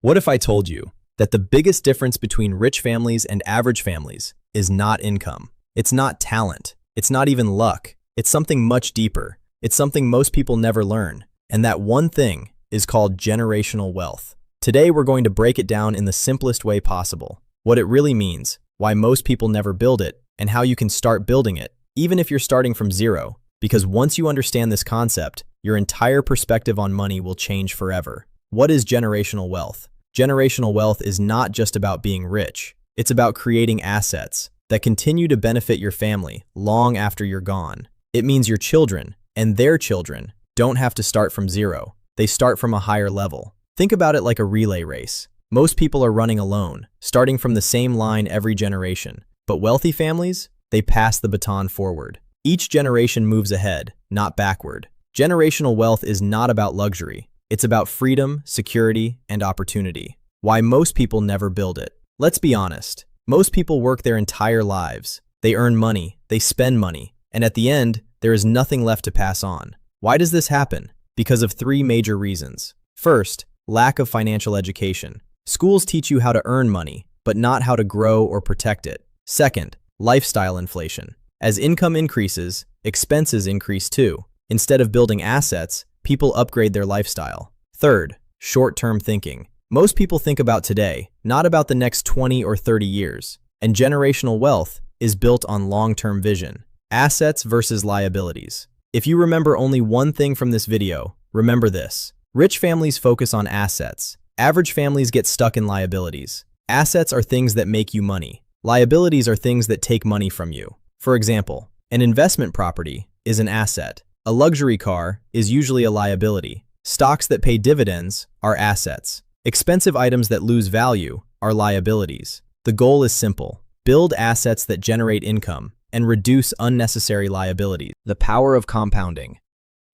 What if I told you that the biggest difference between rich families and average families is not income? It's not talent. It's not even luck. It's something much deeper. It's something most people never learn. And that one thing is called generational wealth. Today, we're going to break it down in the simplest way possible. What it really means, why most people never build it, and how you can start building it, even if you're starting from zero. Because once you understand this concept, your entire perspective on money will change forever. What is generational wealth? Generational wealth is not just about being rich. It's about creating assets that continue to benefit your family long after you're gone. It means your children and their children don't have to start from zero. They start from a higher level. Think about it like a relay race. Most people are running alone, starting from the same line every generation. But wealthy families, they pass the baton forward. Each generation moves ahead, not backward. Generational wealth is not about luxury. It's about freedom, security, and opportunity. Why most people never build it. Let's be honest. Most people work their entire lives. They earn money, they spend money, and at the end, there is nothing left to pass on. Why does this happen? Because of three major reasons. First, lack of financial education. Schools teach you how to earn money, but not how to grow or protect it. Second, lifestyle inflation. As income increases, expenses increase too. Instead of building assets, people upgrade their lifestyle. Third, short-term thinking. Most people think about today, not about the next 20 or 30 years. And generational wealth is built on long-term vision. Assets versus liabilities. If you remember only one thing from this video, remember this. Rich families focus on assets. Average families get stuck in liabilities. Assets are things that make you money. Liabilities are things that take money from you. For example, an investment property is an asset. A luxury car is usually a liability. Stocks that pay dividends are assets. Expensive items that lose value are liabilities. The goal is simple. Build assets that generate income and reduce unnecessary liabilities. The power of compounding.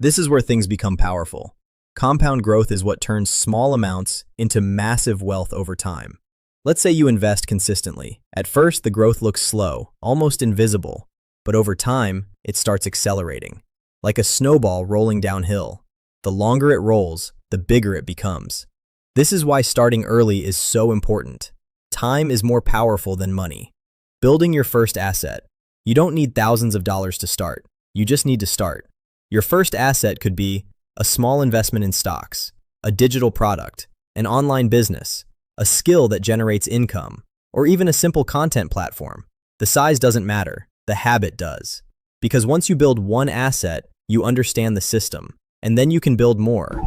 This is where things become powerful. Compound growth is what turns small amounts into massive wealth over time. Let's say you invest consistently. At first, the growth looks slow, almost invisible, but over time, it starts accelerating. Like a snowball rolling downhill. The longer it rolls, the bigger it becomes. This is why starting early is so important. Time is more powerful than money. Building your first asset. You don't need thousands of dollars to start. You just need to start. Your first asset could be a small investment in stocks, a digital product, an online business, a skill that generates income, or even a simple content platform. The size doesn't matter. The habit does. Because once you build one asset, you understand the system, and then you can build more.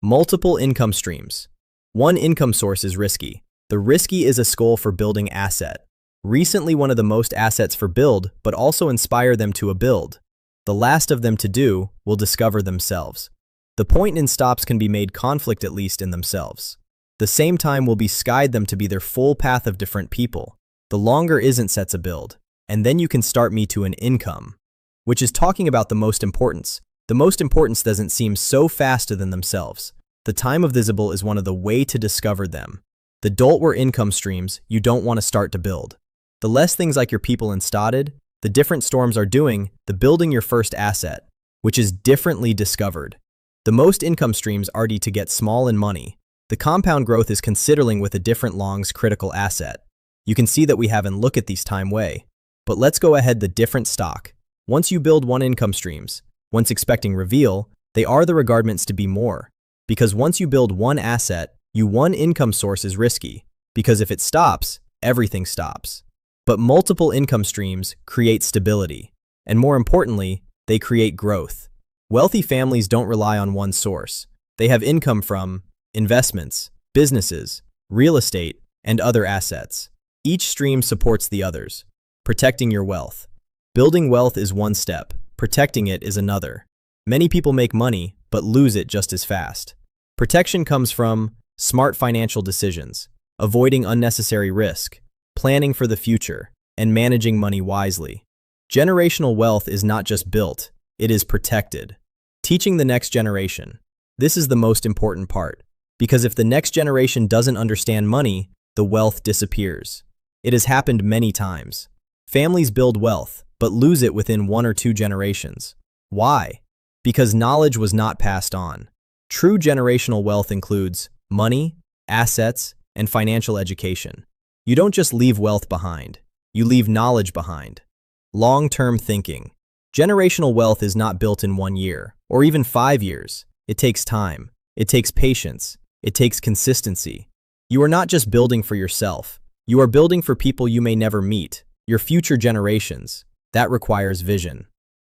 Multiple income streams. One income source is risky. The risky is a skull for building asset. Recently one of the most assets for build, but also inspire them to a build. The last of them to do will discover themselves. The point in stops can be made conflict at least in themselves. The same time will be skied them to be their full path of different people. The longer isn't sets a build, and then you can start me to an income. Which is talking about the most importance. The most importance doesn't seem so faster than themselves. The time of visible is one of the way to discover them. The dolt were income streams you don't want to start to build. The less things like your people and started, the different storms are doing, the building your first asset, which is differently discovered. The most income streams are to get small in money. The compound growth is considering with a different longs critical asset. You can see that we haven't look at these time way. But let's go ahead the different stock. Once you build one income streams, once expecting reveal, they are the regardments to be more. Because once you build one asset, one income source is risky. Because if it stops, everything stops. But multiple income streams create stability. And more importantly, they create growth. Wealthy families don't rely on one source. They have income from investments, businesses, real estate, and other assets. Each stream supports the others. Protecting your wealth. Building wealth is one step. Protecting it is another. Many people make money, but lose it just as fast. Protection comes from smart financial decisions, avoiding unnecessary risk, planning for the future, and managing money wisely. Generational wealth is not just built, it is protected. Teaching the next generation. This is the most important part, because if the next generation doesn't understand money, the wealth disappears. It has happened many times. Families build wealth, but lose it within 1 or 2 generations. Why? Because knowledge was not passed on. True generational wealth includes money, assets, and financial education. You don't just leave wealth behind, you leave knowledge behind. Long-term thinking. Generational wealth is not built in 1 year, or even 5 years. It takes time. It takes patience. It takes consistency. You are not just building for yourself. You are building for people you may never meet, your future generations. That requires vision.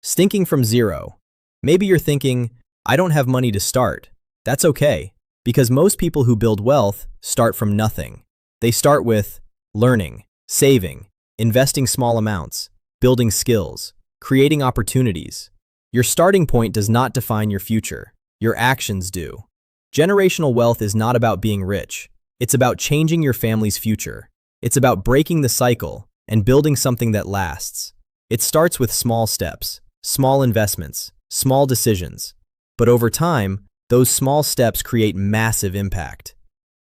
Stinking from zero. Maybe you're thinking, I don't have money to start. That's okay, because most people who build wealth start from nothing. They start with learning, saving, investing small amounts, building skills, creating opportunities. Your starting point does not define your future. Your actions do. Generational wealth is not about being rich. It's about changing your family's future. It's about breaking the cycle and building something that lasts. It starts with small steps, small investments, small decisions. But over time, those small steps create massive impact.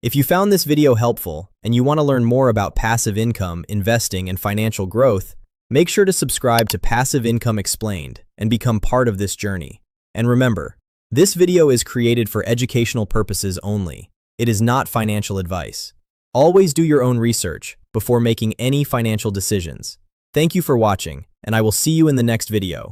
If you found this video helpful and you want to learn more about passive income, investing, and financial growth, make sure to subscribe to Passive Income Explained and become part of this journey. And remember, this video is created for educational purposes only. It is not financial advice. Always do your own research before making any financial decisions. Thank you for watching, and I will see you in the next video.